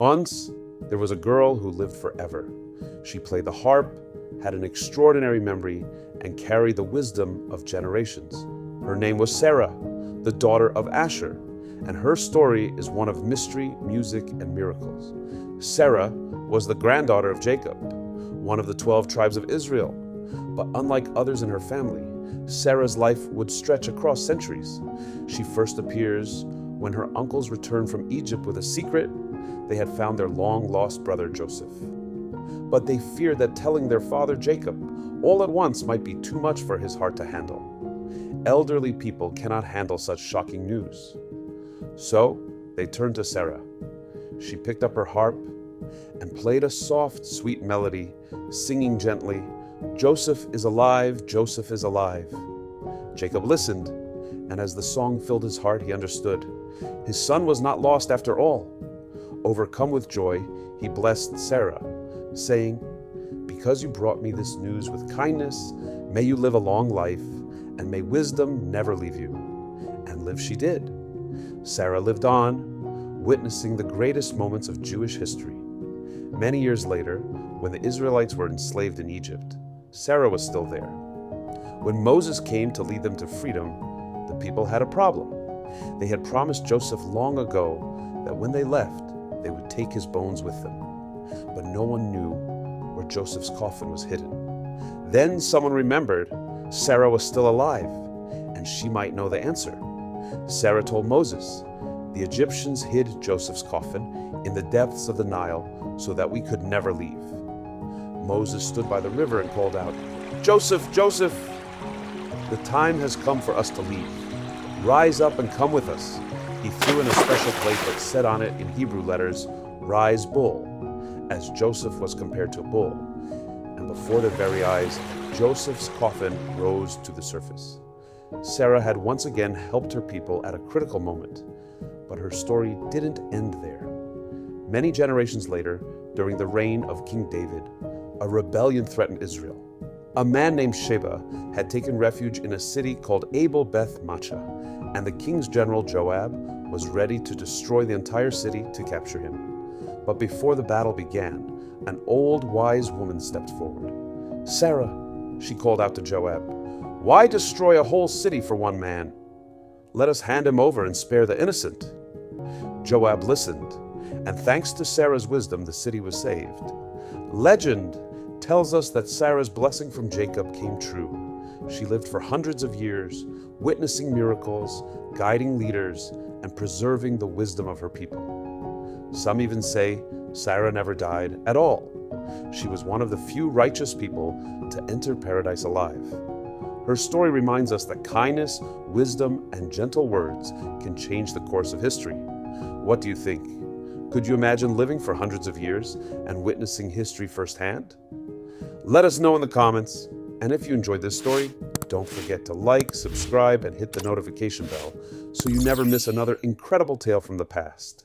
Once, there was a girl who lived forever. She played the harp, had an extraordinary memory, and carried the wisdom of generations. Her name was Serah, the daughter of Asher, and her story is one of mystery, music, and miracles. Serah was the granddaughter of Jacob, one of the 12 tribes of Israel. But unlike others in her family, Serah's life would stretch across centuries. She first appears when her uncles returned from Egypt with a secret. They had found their long-lost brother Joseph. But they feared that telling their father Jacob all at once might be too much for his heart to handle. Elderly people cannot handle such shocking news. So they turned to Serah. She picked up her harp and played a soft, sweet melody, singing gently, "Joseph is alive, Joseph is alive." Jacob listened, and as the song filled his heart, he understood. His son was not lost after all. Overcome with joy, he blessed Serah, saying, "Because you brought me this news with kindness, may you live a long life, and may wisdom never leave you." And live she did. Serah lived on, witnessing the greatest moments of Jewish history. Many years later, when the Israelites were enslaved in Egypt, Serah was still there. When Moses came to lead them to freedom, the people had a problem. They had promised Joseph long ago that when they left, they would take his bones with them. But no one knew where Joseph's coffin was hidden. Then someone remembered Serah was still alive, and she might know the answer. Serah told Moses, "The Egyptians hid Joseph's coffin in the depths of the Nile so that we could never leave." Moses stood by the river and called out, "Joseph, Joseph, the time has come for us to leave. Rise up and come with us." He threw in a special plate that said on it in Hebrew letters, "Rise, Bull," as Joseph was compared to a bull. And before their very eyes, Joseph's coffin rose to the surface. Serah had once again helped her people at a critical moment, but her story didn't end there. Many generations later, during the reign of King David, a rebellion threatened Israel. A man named Sheba had taken refuge in a city called Abel Beth Maachah, and the king's general Joab was ready to destroy the entire city to capture him. But before the battle began, an old wise woman stepped forward. "Serah," she called out to Joab, "why destroy a whole city for one man? Let us hand him over and spare the innocent." Joab listened, and thanks to Serah's wisdom, the city was saved. Legend tells us that Serah's blessing from Jacob came true. She lived for hundreds of years, witnessing miracles, guiding leaders, and preserving the wisdom of her people. Some even say Serah never died at all. She was one of the few righteous people to enter paradise alive. Her story reminds us that kindness, wisdom, and gentle words can change the course of history. What do you think? Could you imagine living for hundreds of years and witnessing history firsthand? Let us know in the comments. And if you enjoyed this story, don't forget to like, subscribe, and hit the notification bell so you never miss another incredible tale from the past.